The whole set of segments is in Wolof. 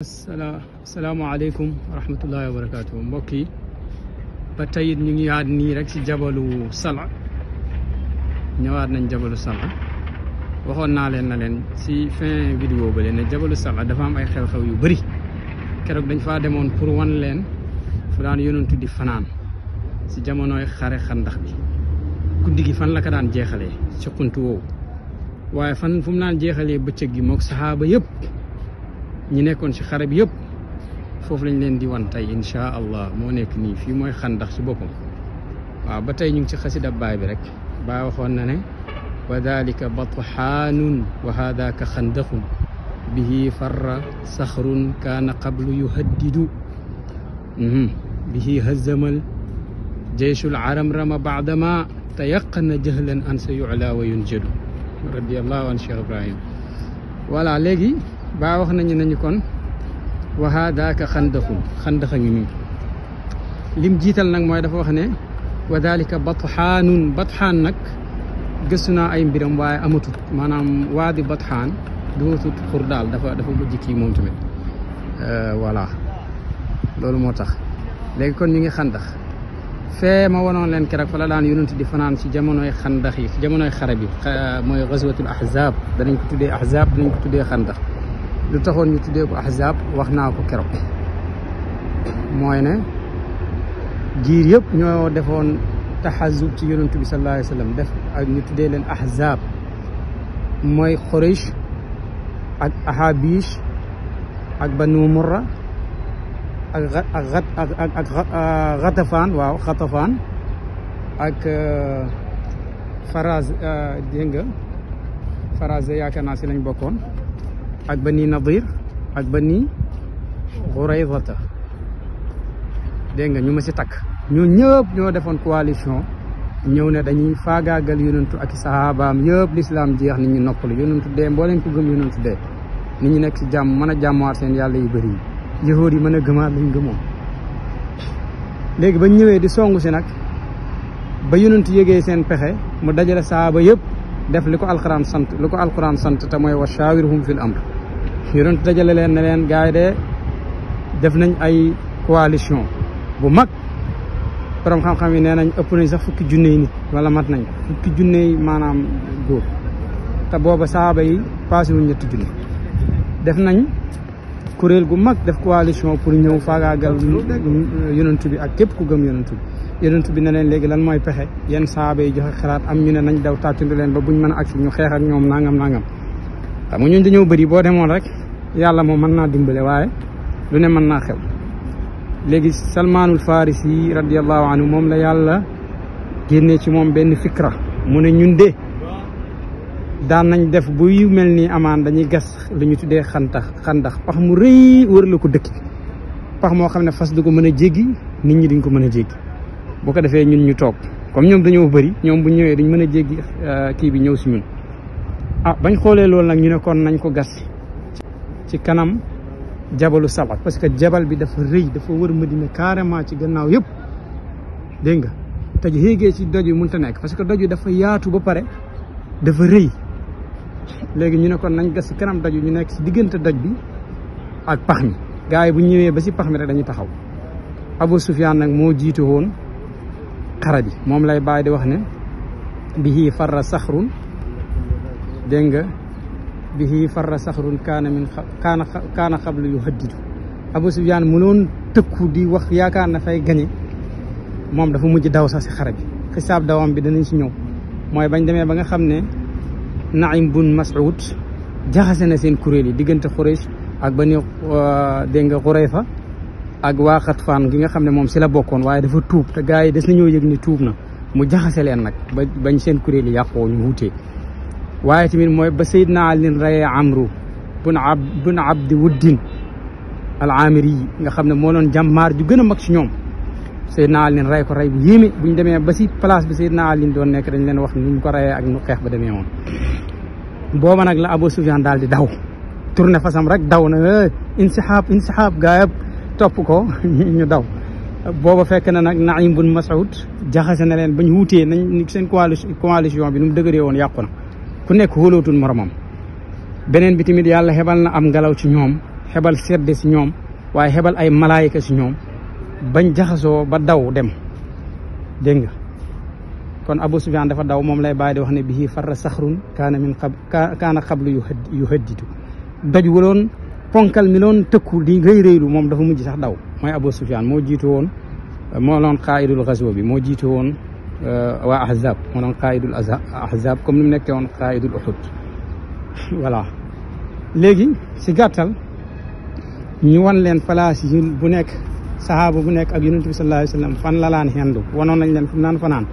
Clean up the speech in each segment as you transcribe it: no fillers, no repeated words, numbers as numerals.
asalaamaaleykum wa rahmatullahi wa barakaatu mbokk yi ba tey ñu ngi yaat nii rek si jabalu Sala ñëwaat nañ jabalu Sala waxoon naa leen na leen si fin vidéo ba leen ne jabalu Sala dafa am ay xew-xew yu bëri keroog dañ faa demoon pour wan leen fu daan yonantu di fanaan si jamonoy xare xandax bi guddi gi fan la ko daan jeexalee ci xuntu woowu waaye fan fu mu daan jeexalee bëccëg gi mook saxaaba yëpp ñi nekkoon ci xare bi yëpp foofu lañ leen di wan tey insha allah moo nekk nii fii mooy xandax ci boppam waaw ba tey ñu ngi ci xasida baay bi rek baay waxoon na ne wa dalika batxaanun wa hadaka xandaxun bihi farra saxrun kaana qablu yuhaddidu bihi hazamal jeyshul aramrama baadama tayaqana jahlan an sa yucla wa yunjadu radiallahu an cheikh ibrahim voilà léegi baa wax nañu kon wa haadaaka xandaxun xandaxa ngi nii lim jiital nag mooy dafa wax ne wa dalika batxaanun batxaan nag gëstu naa ay mbiram waaye amatut maanaam waadi batxaan dootut xur daal dafa mujj kii moom tamit voilà loolu moo tax léegi kon ñu ngi xandax fee ma wanoon leen keroog fa la daan yonent di fanaan ci jamonoy xandax yi ci jamonoy xare bi mooy gazwatul ahzab danañ ko tuddee ahzab danañ ko tuddee xandax lu taxoon ñu tuddee ko ahzab wax naa ko keroog mooy ne giir yëpp ñoo defoon taxazub ci yonent bi sallallahu alayhi wa sallam def ak ñu tuddee leen ahzab mooy Quraysh ak ahabish ak banu murra ak Ghatafaan waaw Ghatafaan ak Faraz dégg nga Faraz yaakaar naa si lañ bokkoon ak bani Nadir ak bani Quraydata dégg nga ñu ma si takk ñoo ñëpp ñoo defoon coalition ñëw ne dañuy faagaagal yonentu ak sahabaam yëpp lislaam jeex nit ñi noppalu yonentu dee mbooleen ko gëm yonentu dee nit ñi nekk si jàmm mën a jàmmaat seen yàlla yu bëri yi yahood yi mën a gëmaat lañ gëmoon léegi ba ñëwee di songu si nag ba yonentu yëgee seen pexe mu dajale sahaaba yëpp def li ko alquran sant te mooy wa shawirhum fil amr yonentu dajale leen ne leen gars yi de def nañ ay coalition bu mag borom xam-xam yi nee nañ ëpp nañ sax fukki junne yi nit wala mat nañ fukki junne yi maanaam góor te booba sahaaba yi passé wuñ ñetti junne def nañ kuréel gu mag def coalition pour ñëw faagaagal yonentu bi ak képp ku gëm yonentu bi ne leen léegi lan mooy pexe yenn sahaaba yi joxe xalaat am ñu ne nañ daw tàccandi leen ba buñ mën a agsi ñu xeex ak ñoom nangam xam nga ñun dañoo bëri boo demoon rek yàlla moom mën naa dimbale waaye lu ne mën naa xew léegi salmaanul farisi radiallahu anhu moom la yàlla génnee ci moom benn fikra mu ne ñun de daan nañ def buy mel ni amaan dañuy gas lu ñu tuddee xandax pax mu rëy wër la ko dëkk pax moo xam ne fas du ko mën a jéggi nit ñi duñ ko mën a jéggi boo ko defee ñun ñu toog comme ñoom dañoo bëri ñoom bu ñëwee duñ mën a jéggi kii bi ñëw si ñun bañ xoolee loolu nag ñu ne kon nañ ko gas ci kanam jabalu Sala parce que jabal bi dafa rëy dafa wër Madina carrément ci gannaaw yëpp dégg nga te yéegee ci doj yi mënut a nekk parce que doj yi dafa yaatu ba pare dafa rëy léegi ñu ne kon nañ gas ci kanam doj ñu nekk si diggante doj bi ak pax mi gars yi bu ñëwee ba si pax mi rek dañuy taxaw Abu Sufyaan nag moo jiite woon xare bi moom lay bàyyi di wax ne bihi farra saxrun dégg nga bihi farra saxrun kaana xablu yuhaddidu Abu Sufyaan mënoon tëkku di wax yaakaar na fay gañe moom dafa mujj daw sax si xare bi xisaab dawam bi danañ si ñëw mooy bañ demee ba nga xam ne Naim bun Mas'ud jaxase na seen kuréel yi diggante Quraysh ak bani dégg nga Qurayfa ak waa Xatfaan gi nga xam ne moom si la bokkoon waaye dafa tuub te gars yi des nañoo yëg ni tuub na mu jaxase leen nag ba bañ seen kuréel yi yàqoo ñu wutee waaye tamit mooy ba Seydina Ali rayee Amru bun Abdi Wuddin al Amiri yi nga xam ne moo doon jàmmaar ju gën a mag si ñoom Seydina Ali ray ko ray bu yéeme buñ demee ba si place bi Seydina Ali doon nekk dañ leen wax ni ñu ko rayee ak nu xeex ba demee woon booba nag la Abu Sufyaan daal di daw tourné fasam rek daw na insixaab gaa yëpp topp ko ñu daw booba fekk na nag Naim bun Mas'ud jaxase na leen bañ wutee nañ seen coalition bi nu mu dëgëree woon yàqu na ku nekk xóolootul moromam beneen bi tamit yàlla xebal na am ngelaw ci ñoom xebal sedd si ñoom waaye xebal ay malaayika si ñoom bañ jaxasoo ba daw dem dégg nga kon Abu Sufyaan dafa daw moom lay bàyyi di wax ne bihi farra saxrun kaana xablu yu hadditu doj waloon ponkal mi loon tëkku di rëy-rëylu moom dafa mujj sax daw mooy Abu Sufyaan moo jiitu woon moo loon qaa'idul ghazwa bi moo jiitu woon waa ahzab moo doon qaa'idul ahzab comme ni mu nekkee woon qaa'idul uhud voilà léegi si gàttal ñu wan leen place yi bu nekk sahaaba bu nekk ak yonent bi sallallahu alayhi wa sallam fan la laan xendu wanoon nañ leen fi mu naan fanaan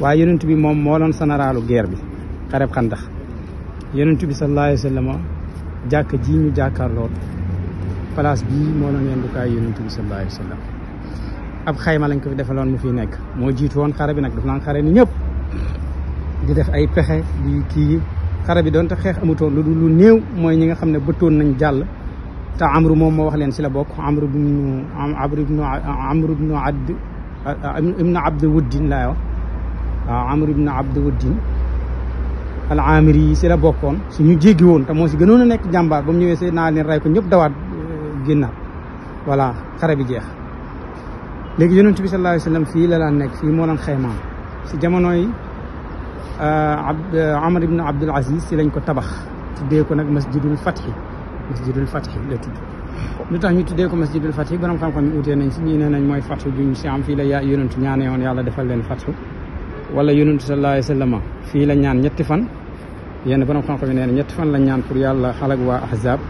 waaye yonent bi moom moo doon sanaraalu guerre bi xareb Xandax yonent bi sallallahu alayhi wa sallam jàkk ji ñu jàkkaarlool place bii moo doon yendukaay yonent bi sallallahu alayhi wa sallam ab xayma lañ ko fi defaloon mu fi nekk moo jiitu woon xare bi nag daf naan xare ni ñëpp di def ay pexe di kii xare bi doon te xeex amutoon lu dul lu néew mooy ñi nga xam ne bëtoon nañ jàll te amru moom moo wax leen si la bokk amru ibnu abd wuddin laay wax waaw amru ibnu abd wuddin al amiri yi si la bokkoon su ñu jéggi woon te moo si gënoon a nekk jàmbaar ba mu ñëwee see naa leen rey ko ñëpp dawaat génnaat voilà xare bi jeex léegi yonent bi sallallahu alayhi wa sallam fii la daan nekk fii moo daan xaymaam si jamono yi Amar ibn Abdul Aziz si lañ ko tabax tuddee ko nag masjidul fathi la tudd lu tax ñu tuddee ko masjidul fathi borom xam-xam yi utee nañ si ñii nee nañ mooy fathu bi ñu si am fii la yonent ñaanee woon yàlla defal leen fathu wala yonent sallallahu alayhi wa sallam fii la ñaan ñetti fan yenn borom xam-xam yi nee na ñetti fan la ñaan pour yàlla xalag waa ahzab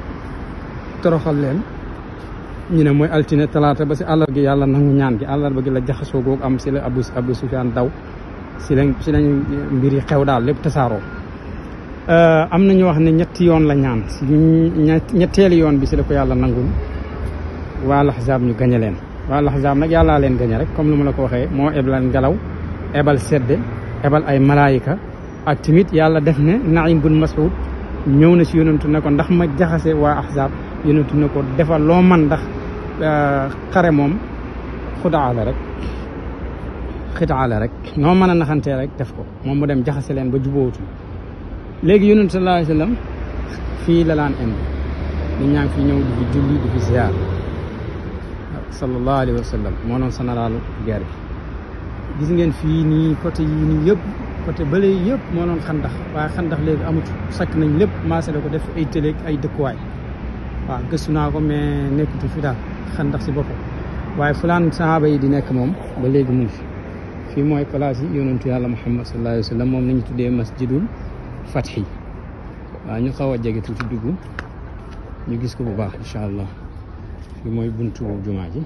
toroxal leen ñu ne mooy altine talaata ba si àllarba gi yàlla nangu ñaan gi àllarba gi la jaxasoo googu am si la Abu Sufyaan daw si lañ mbir yi xew daal lépp tasaaroo am na ñu wax ne ñetti yoon la ñaan si ñetteeli yoon bi si la ko yàlla nangul waa Ahzaab ñu gañe leen waa Ahzaab nag yàllaa leen gañe rek comme ni ma la ko waxee moo ebal ngelaw ebal sedde ebal ay malaayika ak tamit yàlla def ne Naim bun Mas'ud ñëw na si yonentu ne ko ndax ma jaxase waa Ahzaab yonentu ne ko defal loo man ndax xare moom xudaa la rek noo mën a naxantee rek def ko moom mu dem jaxase leen ba jubóotu léegi yonent sallallahu alayhi wa sallam fii la laan indi nit ñaa ngi fi ñëw di fi julli di fi ziar sallallahu alayhi wa sallam moo noon sanaraalu guerre bi gis ngeen fii nii côté yii nii yëpp côté bële yëpp moo noon Xandax waaye Xandax léegi amut sakk nañ lépp maasé la ko def ay tëleeg ay dëkkuwaay waaw gëstu naa ko mais nekkutu fi daal Xandax si boppam waaye fulaan sahaaba yi di nekk moom ba léegi mu ngi fi fii mooy place yi yonentu yàlla Muhammad sallallahu alayhi wa sallam moom lañu tuddee masjidul fathi waaw ñu xaw a jege tuuti dugg ñu gis ko bu baax incha allah fii mooy buntu jumaa ji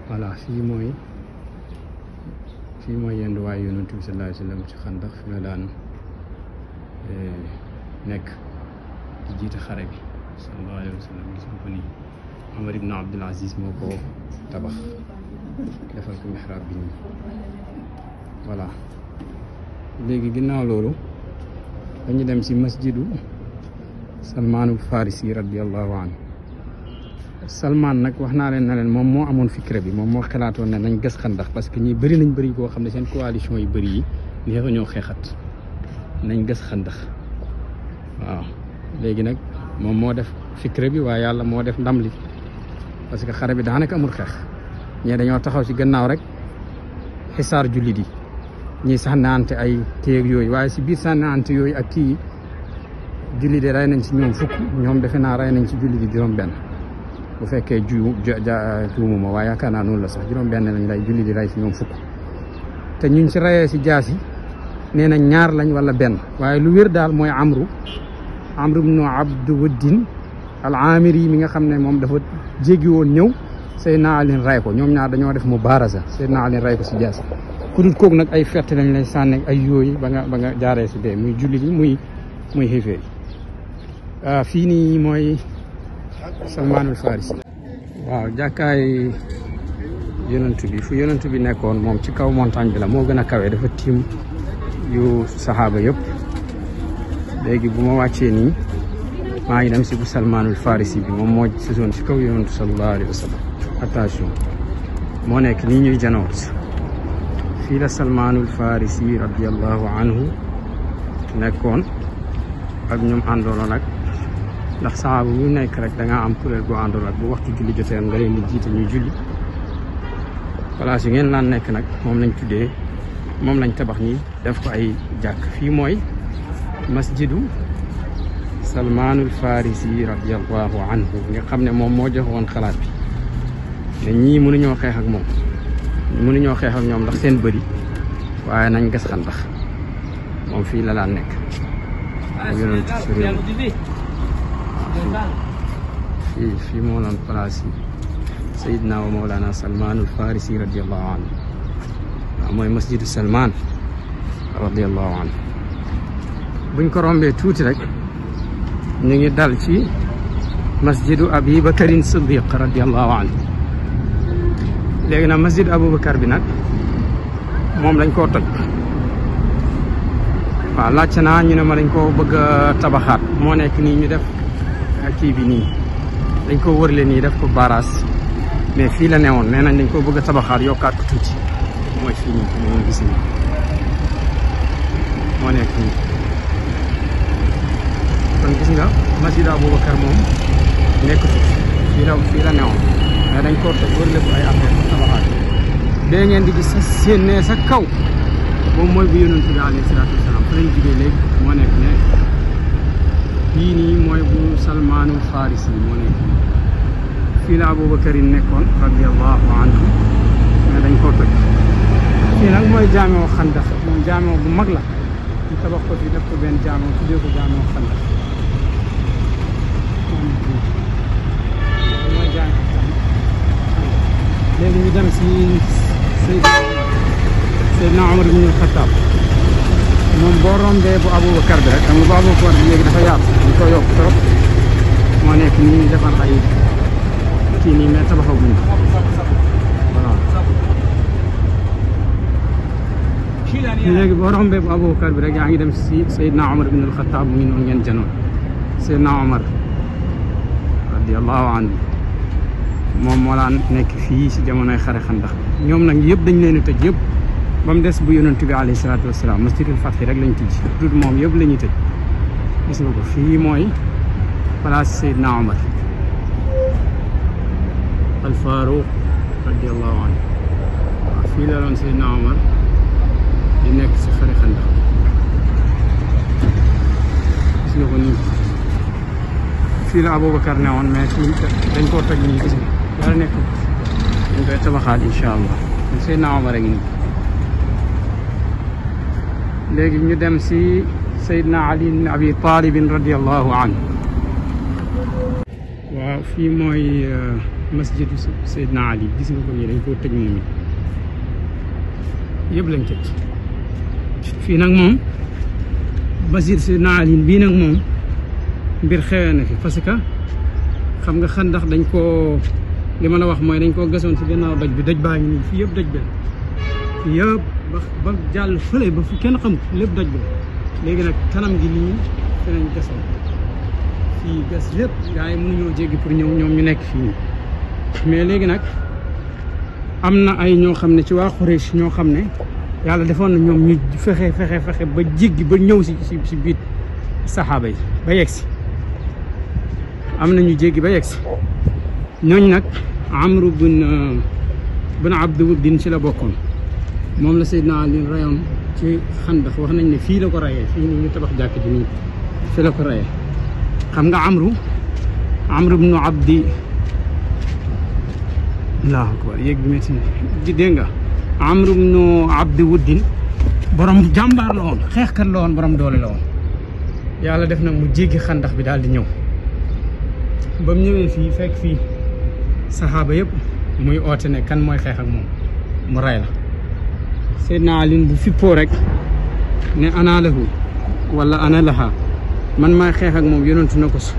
voilà fii mooy yenduwaay yonentu bi sallallahu alayhi wa sallam ci Xandax fi la daan nekk di jiite xare bi sallallahu alayhi wa sallam gis nga ko nii Omar ibn Abdul Aziz moo ko tabax defal ko mihrab bi nii voilà léegi ginnaaw loolu dañu dem ci masjidu Salmaanul Farisi radiyallahu anhu Salman nag wax naa leen na leen moom moo amoon fikra bi moom moo xalaatoon ne nañ gas Xandax parce que ñi bëri nañ bëri koo xam ne seen coalition yi bëri yi neexa ñoo xeexat nañ gas Xandax waaw léegi nag moom moo def fikra bi waaye yàlla moo def ndam li parce que xare bi daanaka amul xeex ñee dañoo taxaw ci gannaaw rek xisaar jullit yi ñii sànnaante ay téeg yooyu waaye si biir sànnaante yooyu ak kii jullit yi rey nañ ci ñoom fukk ñoom defe naa rey nañ ci jullit yi juróom-benn bu fekkee juumuma waaye yaakaar naa noonu la sax juróom-benn lañ lay jullit yi rey ci ñoom fukk te ñuñ ci reyee si jaas yi nee na ñaar lañ wala benn waaye lu wér daal mooy amru ibnu abd wuddin al amiri mi nga xam ne moom dafa jéggi woon ñëw Seydina Ali ray ko ñoom ñaar dañoo def mubaaraza Seydina Ali ray ko si jaas ku dul kooku nag ay fett lañ lay sànne ay yooyu ba nga jaaree si dee muy jullit yi muy xiifee yi fii nii mooy Salmaanul Farisi waaw jàkkaay yonentu bi fu yonentu bi nekkoon moom ci kaw montagne bi la moo gën a kawee dafa tiim yu saxaaba yëpp léegi bu ma wàccee nii maa ngi dem si bu Salmaanul Farisi bi moom moo sësoon si kaw yonentu sallallahu alayhi wa sallam attention moo nekk nii ñuy janoot fii la Salmaanul Farisi radiyallahu anhu nekkoon ak ñoom àndoon ak ndax saxaaba bu nekk rek da nga am kuréel bu àndoon ak bu waxtu julli jotee nga leen di jiite ñuy julli place yi ngeen naan nekk nag moom lañ tuddee moom lañ tabax nii def ko ay jàkk fii mooy masjidu Salmaanul Farisi radiyallahu anhu nga xam ne moom moo joxoon xalaat bi ne ñii mënuñoo xeex ak moom mënuñoo xeex ak ñoom ndax seen bëri waaye nañ gas xandax moom fii la laan nekk yonent si réew fii moo doon place yi Seydina wa Mawlana Salmaanul Farisi radiyallahu anhu waaw mooy masjidu Salmaan radiyallahu anhu buñ ko rombee tuuti rek ñu ngi dal ci masjidu Abi Bakarin Siddiq radiyallahu anhu léegi nag masjid Aboubacar bi nag moom lañ koo toj waaw laajte naa ñu ne ma dañ koo bëgg a tabaxaat moo nekk nii ñu def kii bi nii dañ ko wërle nii def ko baras mais fii la newoon nee nañ dañ ko bëgg a tabaxaat yokkaat ko tuuti mooy fii nii moo gis nii moo nekk nii kon gis nga masjid Aboubacar moom nekk fii la newoon mais dañ ko toj wërle ko ay affaire tabaxaat bee ngeen di gis sa seen ne sa kaw moom mooy bu yonent bi alayhi salaatu wasalaam fa lañ jugee léegi moo nekk ne fii nii mooy bu Salmaanul Farisi moo nekk fii la Aboubacar yi nekkoon radiyallahu anhu mais dañ koo toj fii nag mooy jaamewu Xandax moom jaamewu bu mag la ñu tabax ko fii def ko benn jaamewu tuddee ko jaamewu Xandax mooy jaamewu léegi ñu dem si Seydina Omar ibn al-Khattab moom boo rombee bu Aboubacar bi rek xam nga bu Aboubacar bi léegi dafa yaatu ñu ko yokk trop moo nekk nii ñu defar ay kii nii mais tabaxaguñ ko waaw léegi boo rombee bu Aboubacar bi rek yaa ngi dem si Seydina Omar ibn al-Khattab mu ngi noonu ngeen janoon Seydina Omar radiyallahu anhu moom moo laan nekk fii si jamonoy xare Xandax ñoom nag yëpp dañ leen a tëj yëpp ba mu des bu yonent bi alayhi salaatu wasalaam masjidul Fath rek lañ tëj tout moom yëpp la ñuy tëj gis nga ko fii mooy place Seydina Omar al Faruq radiyallahu anhu waaw fii la doon Seydina Omar di nekk si xare Xandax gis nga ko nii fii la Aboubacar ne woon mais fii dañ koo toj nii gis nga dara nekk dañ koy tabaxaat incha allah Seydina Omar a ngi nii léegi ñu dem si Seydina Ali ibn Abi Talib radiyallahu anhu waaw fii mooy masjidu Seydina Ali gis nga ko nii dañ koo tëj moom it yëpp lañ tëj fii nag moom masjid Seydina Ali bii nag moom mbir xewee na fi parce que xam nga Xandax dañ koo li ma la wax mooy dañ koo gasoon si gannaaw doj bi doj baa ngi nii fii yëpp doj bi fii yëpp ba jàll fële ba fu kenn xam lépp doj bi léegi nag kanam gi nii fi nañ gasoon fii gas yëpp gars yi mënuñoo jéggi pour ñëw ñoom ñu nekk fii mais léegi nag am na ay ñoo xam ne ci waa Quraysh ñoo xam ne yàlla defoon na ñoom ñu fexe ba jéggi ba ñëw si biit saxaaba yi ba yegg si am na ñu jéggi ba yegg si ñooñu nag Amru bin Abd Wuddin ci la bokkoon moom la Seydina Ali rayoon ci Xandax wax nañ ne fii la ko rayee fii nii ñu tabax jàkk ji nii fii la ko rayee xam nga Amru bin Abdi Allahu akbar yéeg bi métti di dégg nga Amru bin Abd Wuddin borom jàmbaar la woon xeexkat la woon borom doole la woon yàlla def nag mu jéggi Xandax bi daal di ñëw ba mu ñëwee fii fekk fii saxaaba yëpp muy oote ne kan mooy xeex ak moom mu ray la Seydina Ali bu fippoo rek ne ana lahu wala ana laha man maay xeex ak moom yonentu na ko si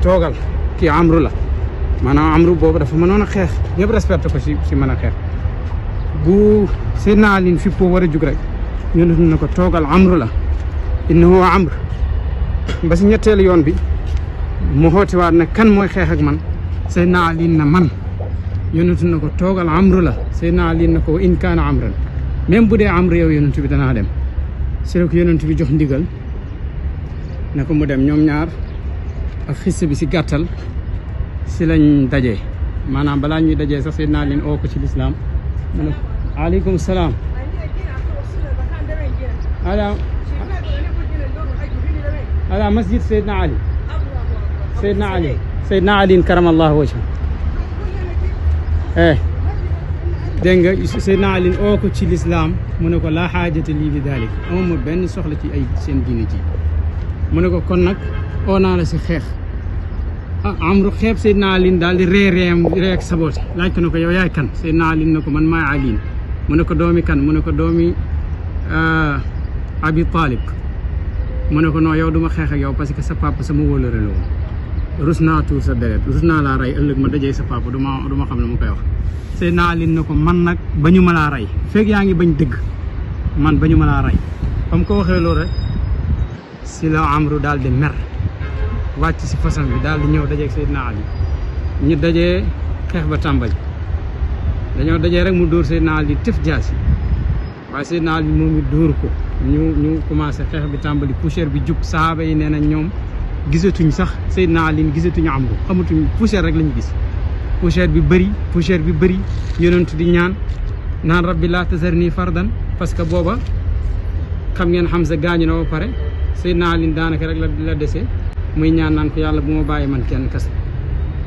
toogal kii Amru la maanaam Amru boobu dafa mënoon a xeex ñëpp respecté ko si mën a xeex bu Seydina Ali fippoo war a jug rek yonentu na ko toogal Amru la innahu Amr ba si ñetteelu yoon bi mu xootiwaat ne kan mooy xeex ak man Seydina Ali na man yonentu na ko toogal Amru la Seydina Ali na ko in kaana amran même bu dee Amru yow yonentu bi danaa dem si la ko yonentu bi jox ndigal na ko mu dem ñoom ñaar ak xisse bi si gàttal si lañ dajee maanaam balaa ñuy dajee sax Seydina Ali oo ko ci lislaam mu ne aleykum salaam ala masjid Seydina Ali Seydina Ali karamallahu wajha dégg nga Seydina Ali oo ko ci lislaam mu ne ko laa xaajata lii bi dalik amuma benn soxla ci ay seen diine ji mu ne ko kon nag oo naa la si xeex Amru xeeb Seydina Ali daal di ree ak saboote laaj ko ne ko yow yaay kan Seydina Ali ne ko man maay Ali mu ne ko doomi kan mu ne ko doomi Abi Talib mu ne ko non yow duma xeex ak yow parce que sa papa sama wóolare la woon rus naa tuur sa deret rus naa laa rey ëllëg ma dajee sa papa duma xam ne mu koy wax Seydina Ali ne ko man nag bañu ma laa rey fekk yaa ngi bañ dëgg man bañu ma laa rey ba mu ko waxee loolu rek si la Amru daal di mer wàcc si façon bi daal di ñëw dajeeg Seydina Ali ñu dajee xeex ba tàmbali dañoo dajee rek mu dóor Seydina Ali tëf jaasi waaye Seydina Ali moom it dóor ko ñu commencé xeex bi tàmbali poussière bi jug sahaaba yi nee na ñoom gisatuñ sax Seydina Ali gisatuñu Amru xamatuñ poussière rek lañu gis poussière bi bëri yonent di ñaan naan rabbi laa tazarni fardan parce que booba xam ngeen Hamza gaañu na ba pare Seydina Ali daanaka rek la dese muy ñaan naan ko yàlla bu ma bàyyi man kenn kese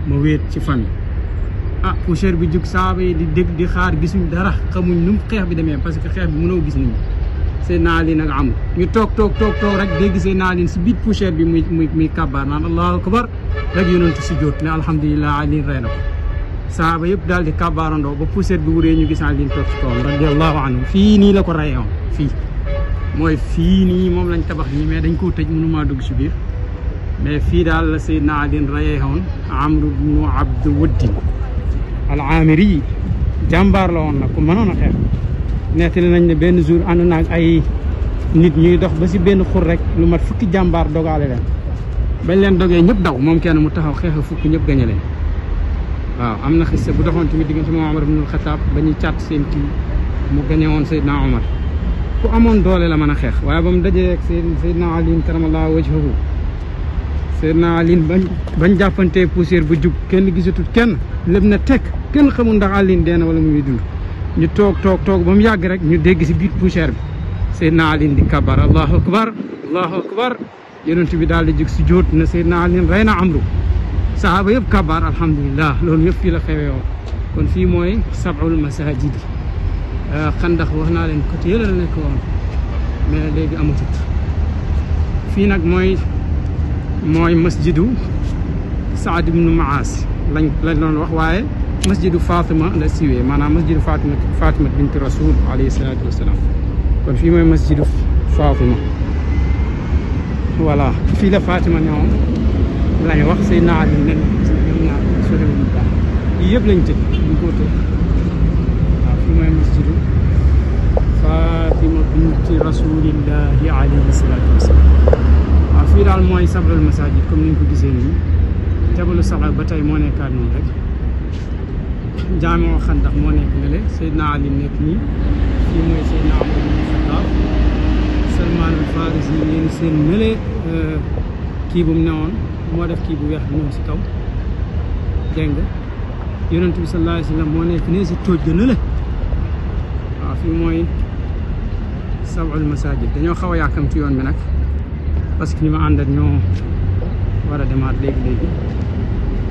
ma wéet ci famille poussière bi jug saaba yi di dégg di xaar gisuñ dara xamuñ nu xeex bi demee parce que xeex bi mënoo gis nit ñi Seydina Ali nag am ñu toog rek dégg Seydina Ali si biir poussière bi muy kàbbaar naan allahu akbar rek yonentu si jóot ne alhamdulilah Ali rey na ko saaba yëpp daal di kàbbaarandoo ba poussière bi wuree ñu gis Ali toog ci kawam radiallahu anhu fii nii la ko reyee woon fii nii moom lañ tabax nii mais dañ koo tëj mënumaa dugg si biir mais fii daal la Seydina Ali reyee woon Amru bnu Abdu Wuddin al Amiri jàmbaar la woon nag ku mënoon a xeex nettali nañ ne benn jour ànd naag ay nit ñuy dox ba si benn xur rek lu mat fukki jàmbaar dogaale leen bañ leen dogee ñëpp daw moom kenn mu taxaw xeex fukki ñëpp gañe leen waaw am na xiste bu doxoon tamit diggante moom Omar ibnul Xataab ba ñuy càtt seen kii mu gañe woon Seydina Omar ku amoon doole la mën a xeex waaye ba mu dajee ak Seydina Ali karamallahu wajhahu Seydina Ali bañ jàppantee poussière bu jub kenn gisatut kenn lépp na tekk kenn xamul ndax Ali dee na wala mu ngi dund ñu toog ba mu yàgg rek ñu dégg si biir poussière bi Seydina Ali di kabar allahu akbar yonent bi daal di jóg si jóot na Seydina Ali rey na Amru sahaaba yëpp kabar alhamdulilah loolu yëpp fii la xewee woon kon fii mooy sab'ul masajid xandax wax naa leen côté yële la nekk woon mais léegi amatut fii nag mooy masjidu Saad ibnu Maas lañ doon wax waaye masjidu Fatima la siwee maanaam masjidu Fatima binti rasul alayhi salaatu wasalaam kon fii mooy masjidu Fatima voilà fii la Fatima ne woon lañ wax Seydina Ali ne ñoom ñaar sorewuñu baax yii yëpp lañ tëj ñu ko tëj waaw fii mooy masjidu Fatima binti rasulillahi alayhi salaatu wasalaam waaw fii daal mooy sabrul masajid comme ni ñu ko gisee nii jabalu Saxar ba tey moo nekkaat noonu rek jaamoo xandax moo nekk nele Seydina Ali nekk nii fii mooy Seydina Umar ibn Xattaab Salmaan al Farisi yéen seen nele kii bu mu newoon moo def kii bu weex bi ñëw si kaw dégg nga yonent bi sallallahu alayhi wa sallam moo nekk nii si tóoj ga nele waaw fii mooy sab'ul masajid dañoo xaw a yàkkam ci yoon bi nag parce que ñi ma àndat ñoo war a demaat léegi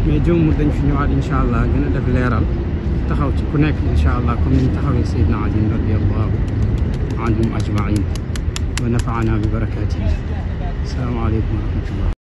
mais jommu dañ fi ñëwaat incha allah gën a def leeral taxaw ci ku nekk incha allah comme niñ taxawee Seydina Ali radiyallahu anhum ajmain wa nafaana bi barakatihi asalaamaaleykum wa rahmatullah